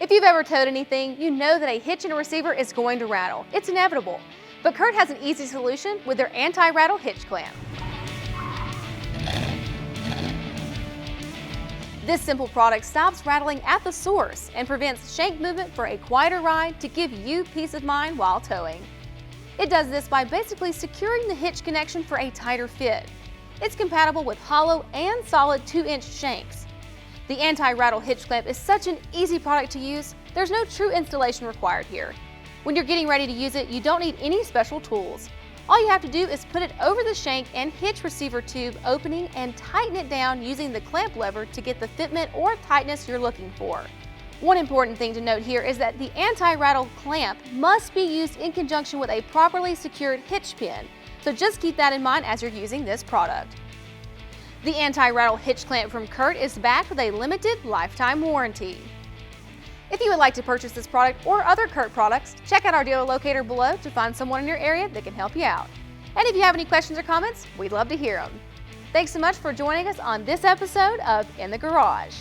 If you've ever towed anything, you know that a hitch and a receiver is going to rattle. It's inevitable. But Curt has an easy solution with their Anti-Rattle hitch clamp. This simple product stops rattling at the source and prevents shank movement for a quieter ride to give you peace of mind while towing. It does this by basically securing the hitch connection for a tighter fit. It's compatible with hollow and solid 2-inch shanks. The Anti-Rattle hitch clamp is such an easy product to use, there's no true installation required here. When you're getting ready to use it, you don't need any special tools. All you have to do is put it over the shank and hitch receiver tube opening and tighten it down using the clamp lever to get the fitment or tightness you're looking for. One important thing to note here is that the Anti-Rattle clamp must be used in conjunction with a properly secured hitch pin, so just keep that in mind as you're using this product. The Anti-Rattle hitch clamp from Curt is backed with a limited lifetime warranty. If you would like to purchase this product or other Curt products, check out our dealer locator below to find someone in your area that can help you out. And if you have any questions or comments, we'd love to hear them. Thanks so much for joining us on this episode of In the Garage.